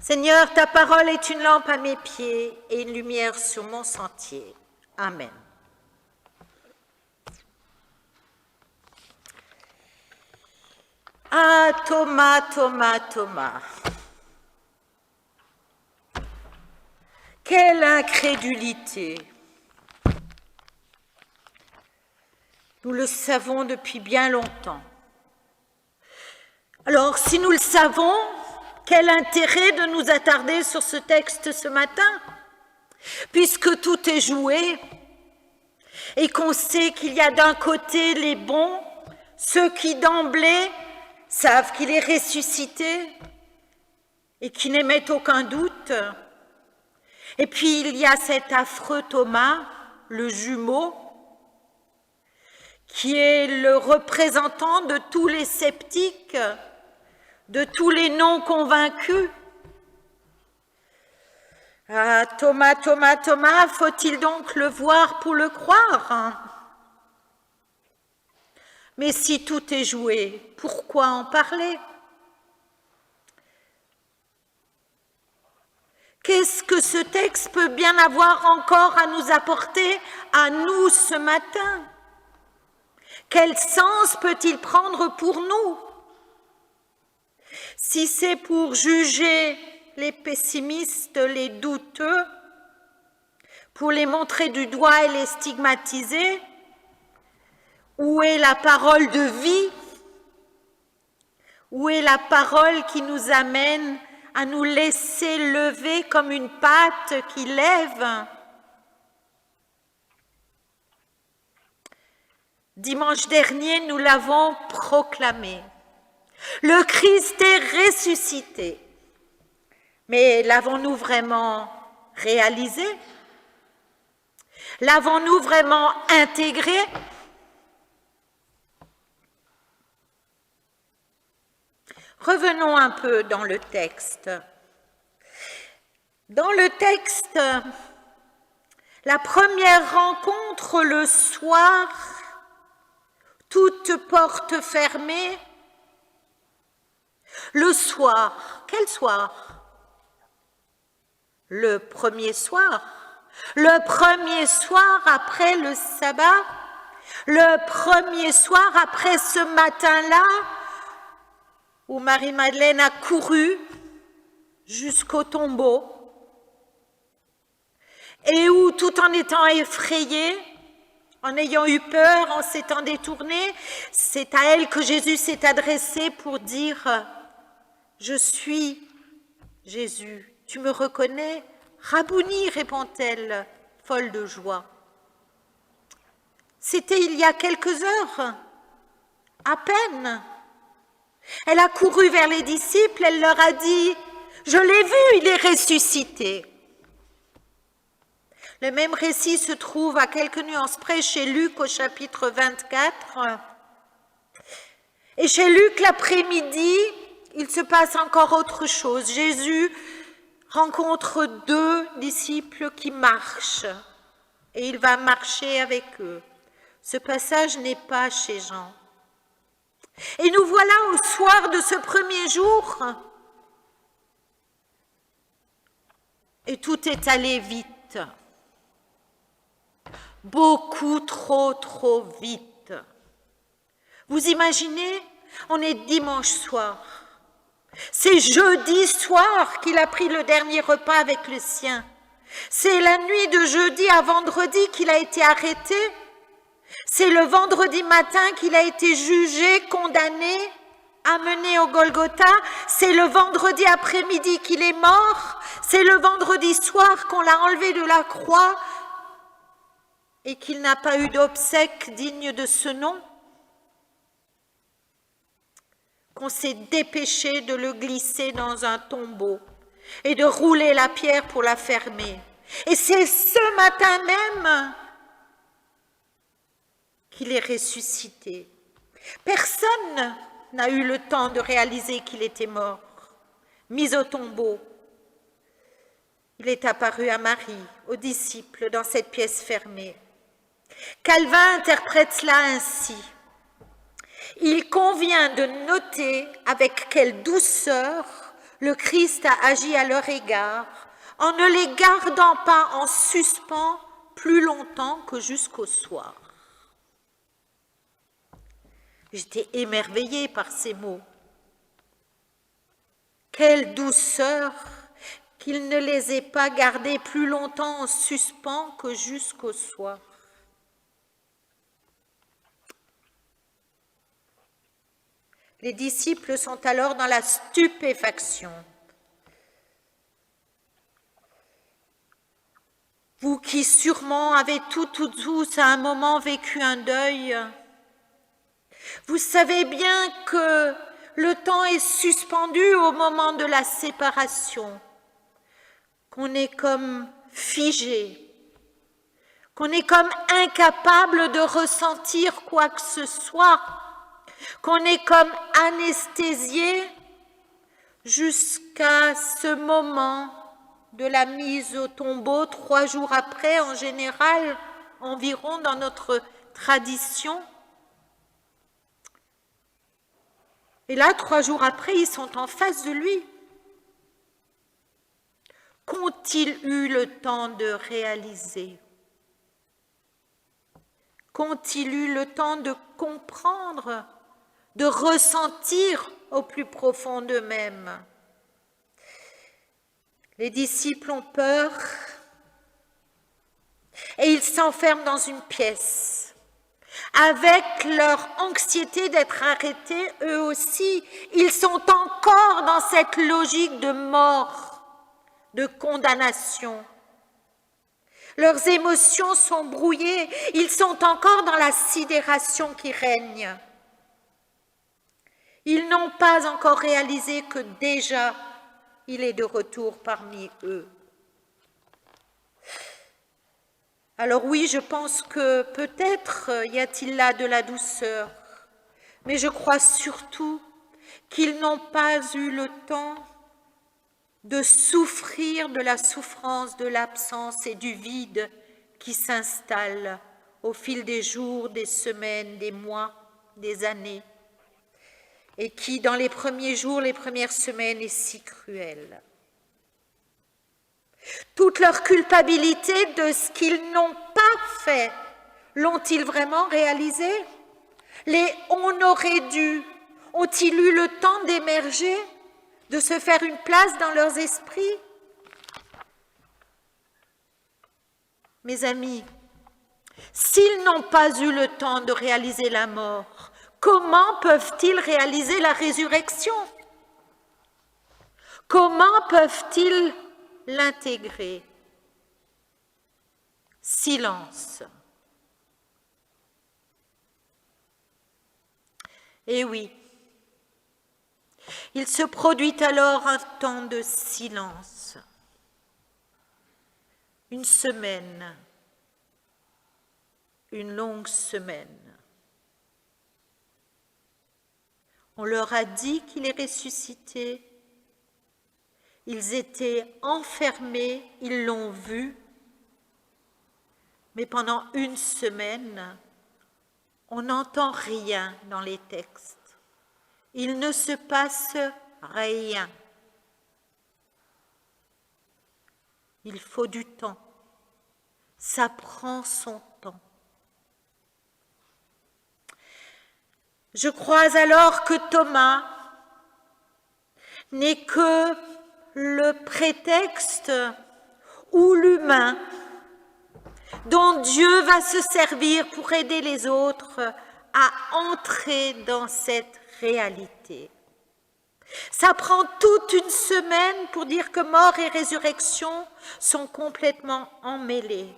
Seigneur, ta parole est une lampe à mes pieds et une lumière sur mon sentier. Amen. Ah, Thomas, Thomas, Thomas. Quelle incrédulité! Nous le savons depuis bien longtemps. Alors, si nous le savons, quel intérêt de nous attarder sur ce texte ce matin, puisque tout est joué et qu'on sait qu'il y a d'un côté les bons, ceux qui d'emblée savent qu'il est ressuscité et qui n'émettent aucun doute. Et puis il y a cet affreux Thomas, le jumeau, qui est le représentant de tous les sceptiques, de tous les non-convaincus. Ah, Thomas, Thomas, Thomas, faut-il donc le voir pour le croire? Mais si tout est joué, pourquoi en parler? Qu'est-ce que ce texte peut bien avoir encore à nous apporter, à nous ce matin? Quel sens peut-il prendre pour nous? Si c'est pour juger les pessimistes, les douteux, pour les montrer du doigt et les stigmatiser, où est la parole de vie? Où est la parole qui nous amène à nous laisser lever comme une patte qui lève? Dimanche dernier, nous l'avons proclamé. Le Christ est ressuscité. Mais l'avons-nous vraiment réalisé? L'avons-nous vraiment intégré? Revenons un peu dans le texte. Dans le texte, la première rencontre le soir, toute porte fermée. Le soir, quel soir? Le premier soir. Le premier soir après le sabbat. Le premier soir après ce matin-là où Marie-Madeleine a couru jusqu'au tombeau et où, tout en étant effrayée, en ayant eu peur, en s'étant détournée, c'est à elle que Jésus s'est adressé pour dire « Je suis Jésus, tu me reconnais ?» Rabouni, répond-elle, folle de joie. C'était il y a quelques heures, à peine. Elle a couru vers les disciples, elle leur a dit « Je l'ai vu, il est ressuscité ». Le même récit se trouve à quelques nuances près chez Luc au chapitre 24. Et chez Luc, l'après-midi, il se passe encore autre chose. Jésus rencontre deux disciples qui marchent et il va marcher avec eux. Ce passage n'est pas chez Jean. Et nous voilà au soir de ce premier jour et tout est allé vite. Beaucoup trop vite. Vous imaginez, on est dimanche soir. C'est jeudi soir qu'il a pris le dernier repas avec le sien. C'est la nuit de jeudi à vendredi qu'il a été arrêté. C'est le vendredi matin qu'il a été jugé, condamné, amené au Golgotha. C'est le vendredi après-midi qu'il est mort. C'est le vendredi soir qu'on l'a enlevé de la croix et qu'il n'a pas eu d'obsèque digne de ce nom, qu'on s'est dépêché de le glisser dans un tombeau et de rouler la pierre pour la fermer. Et c'est ce matin même qu'il est ressuscité. Personne n'a eu le temps de réaliser qu'il était mort, mis au tombeau. Il est apparu à Marie, aux disciples, dans cette pièce fermée. Calvin interprète cela ainsi. Il convient de noter avec quelle douceur le Christ a agi à leur égard en ne les gardant pas en suspens plus longtemps que jusqu'au soir. J'étais émerveillée par ces mots. Quelle douceur qu'il ne les ait pas gardés plus longtemps en suspens que jusqu'au soir. Les disciples sont alors dans la stupéfaction. Vous qui sûrement avez tous à un moment vécu un deuil, vous savez bien que le temps est suspendu au moment de la séparation, qu'on est comme figé, qu'on est comme incapable de ressentir quoi que ce soit, qu'on est comme anesthésié jusqu'à ce moment de la mise au tombeau 3 jours après, en général, environ dans notre tradition. Et là, 3 jours après, ils sont en face de lui. Qu'ont-ils eu le temps de réaliser? Qu'ont-ils eu le temps de comprendre, de ressentir au plus profond d'eux-mêmes? Les disciples ont peur et ils s'enferment dans une pièce. Avec leur anxiété d'être arrêtés, eux aussi, ils sont encore dans cette logique de mort, de condamnation. Leurs émotions sont brouillées, ils sont encore dans la sidération qui règne. Ils n'ont pas encore réalisé que déjà, il est de retour parmi eux. Alors oui, je pense que peut-être y a-t-il là de la douceur, mais je crois surtout qu'ils n'ont pas eu le temps de souffrir de la souffrance de l'absence et du vide qui s'installe au fil des jours, des semaines, des mois, des années, et qui, dans les premiers jours, les premières semaines, est si cruel. Toute leur culpabilité de ce qu'ils n'ont pas fait, l'ont-ils vraiment réalisé? Les « on aurait dû » ont-ils eu le temps d'émerger, de se faire une place dans leurs esprits? Mes amis, s'ils n'ont pas eu le temps de réaliser la mort, comment peuvent-ils réaliser la résurrection? Comment peuvent-ils l'intégrer? Silence. Et oui, il se produit alors un temps de silence. Une semaine, une longue semaine. On leur a dit qu'il est ressuscité. Ils étaient enfermés, ils l'ont vu. Mais pendant une semaine, on n'entend rien dans les textes. Il ne se passe rien. Il faut du temps. Ça prend son temps. Je crois alors que Thomas n'est que le prétexte ou l'humain dont Dieu va se servir pour aider les autres à entrer dans cette réalité. Ça prend toute une semaine pour dire que mort et résurrection sont complètement emmêlés.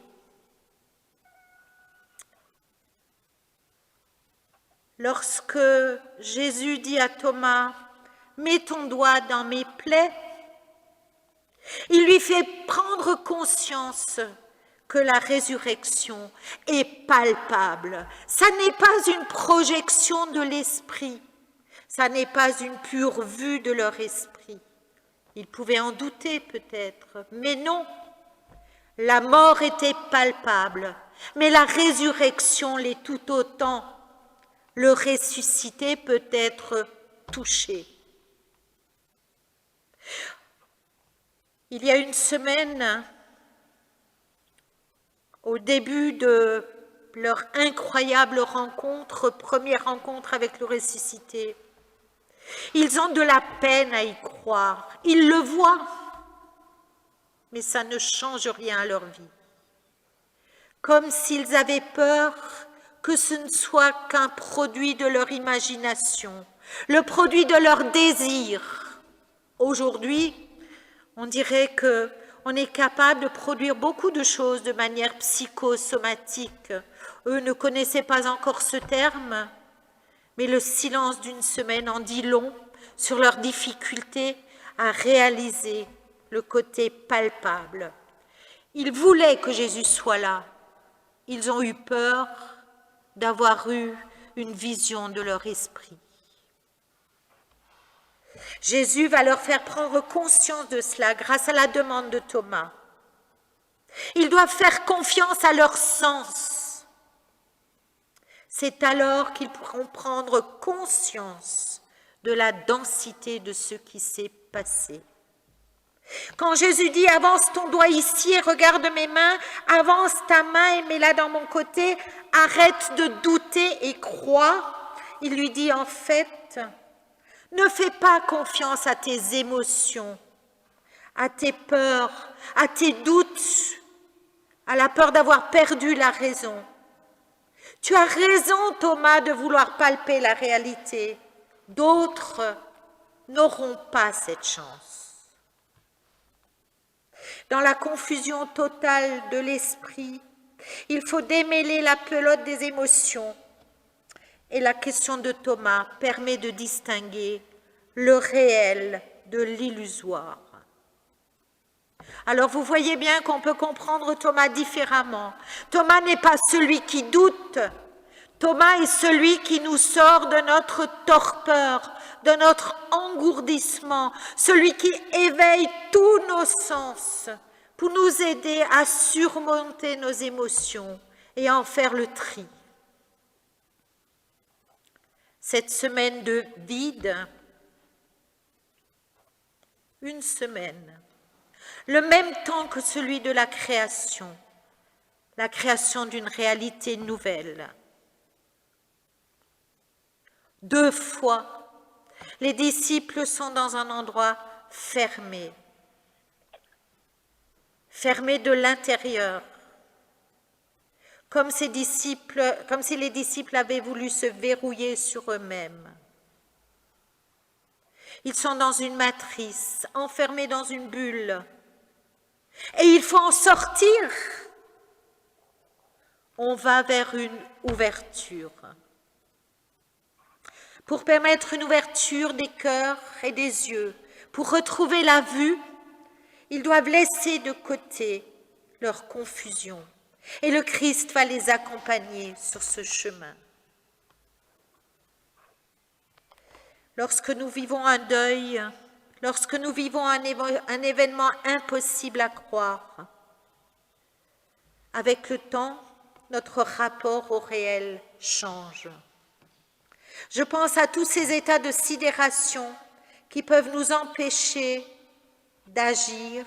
Lorsque Jésus dit à Thomas « Mets ton doigt dans mes plaies », il lui fait prendre conscience que la résurrection est palpable. Ça n'est pas une projection de l'esprit, ça n'est pas une pure vue de leur esprit. Ils pouvaient en douter peut-être, mais non. La mort était palpable, mais la résurrection l'est tout autant. Le ressuscité peut être touché. Il y a une semaine, au début de leur incroyable rencontre, première rencontre avec le ressuscité, ils ont de la peine à y croire. Ils le voient, mais ça ne change rien à leur vie. Comme s'ils avaient peur que ce ne soit qu'un produit de leur imagination, le produit de leur désir. Aujourd'hui, on dirait qu'on est capable de produire beaucoup de choses de manière psychosomatique. Eux ne connaissaient pas encore ce terme, mais le silence d'une semaine en dit long sur leur difficulté à réaliser le côté palpable. Ils voulaient que Jésus soit là. Ils ont eu peur d'avoir eu une vision de leur esprit. Jésus va leur faire prendre conscience de cela grâce à la demande de Thomas. Ils doivent faire confiance à leur sens. C'est alors qu'ils pourront prendre conscience de la densité de ce qui s'est passé. Quand Jésus dit « avance ton doigt ici et regarde mes mains, avance ta main et mets-la dans mon côté, arrête de douter et crois », il lui dit en fait « ne fais pas confiance à tes émotions, à tes peurs, à tes doutes, à la peur d'avoir perdu la raison. Tu as raison, Thomas, de vouloir palper la réalité. D'autres n'auront pas cette chance. » Dans la confusion totale de l'esprit, il faut démêler la pelote des émotions. Et la question de Thomas permet de distinguer le réel de l'illusoire. Alors vous voyez bien qu'on peut comprendre Thomas différemment. Thomas n'est pas celui qui doute. Thomas est celui qui nous sort de notre torpeur, de notre engourdissement, celui qui éveille tous nos sens pour nous aider à surmonter nos émotions et à en faire le tri. Cette semaine de vide, une semaine, le même temps que celui de la création d'une réalité nouvelle. 2 fois, les disciples sont dans un endroit fermé, fermé de l'intérieur, comme si les disciples avaient voulu se verrouiller sur eux-mêmes. Ils sont dans une matrice, enfermés dans une bulle, et il faut en sortir. On va vers une ouverture. Pour permettre une ouverture des cœurs et des yeux, pour retrouver la vue, ils doivent laisser de côté leur confusion. Et le Christ va les accompagner sur ce chemin. Lorsque nous vivons un deuil, lorsque nous vivons un événement impossible à croire, avec le temps, notre rapport au réel change. Je pense à tous ces états de sidération qui peuvent nous empêcher d'agir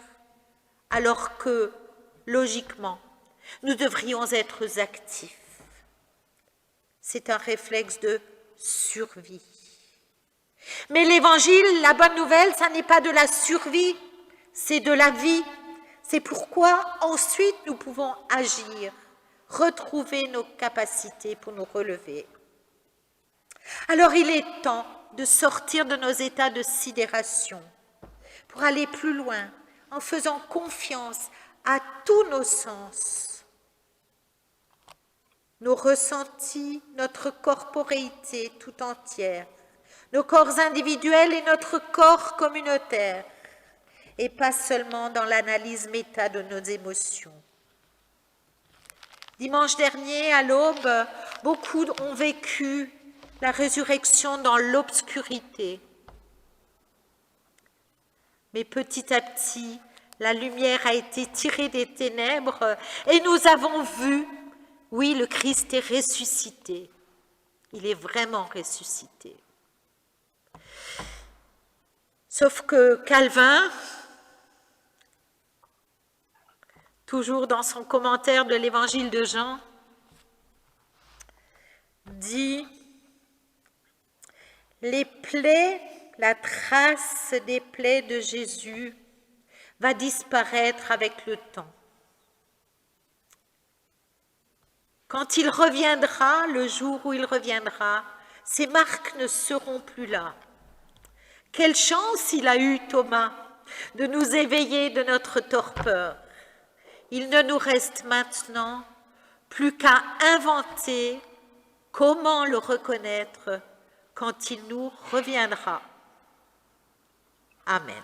alors que, logiquement, nous devrions être actifs. C'est un réflexe de survie. Mais l'évangile, la bonne nouvelle, ça n'est pas de la survie, c'est de la vie. C'est pourquoi ensuite nous pouvons agir, retrouver nos capacités pour nous relever. Alors il est temps de sortir de nos états de sidération pour aller plus loin en faisant confiance à tous nos sens, nos ressentis, notre corporéité tout entière, nos corps individuels et notre corps communautaire, et pas seulement dans l'analyse méta de nos émotions. Dimanche dernier, à l'aube, beaucoup ont vécu la résurrection dans l'obscurité. Mais petit à petit, la lumière a été tirée des ténèbres et nous avons vu, oui, le Christ est ressuscité. Il est vraiment ressuscité. Sauf que Calvin, toujours dans son commentaire de l'évangile de Jean, dit « Les plaies, la trace des plaies de Jésus va disparaître avec le temps. Quand il reviendra, le jour où il reviendra, ces marques ne seront plus là. Quelle chance il a eu, Thomas, de nous éveiller de notre torpeur. Il ne nous reste maintenant plus qu'à inventer comment le reconnaître quand il nous reviendra. Amen.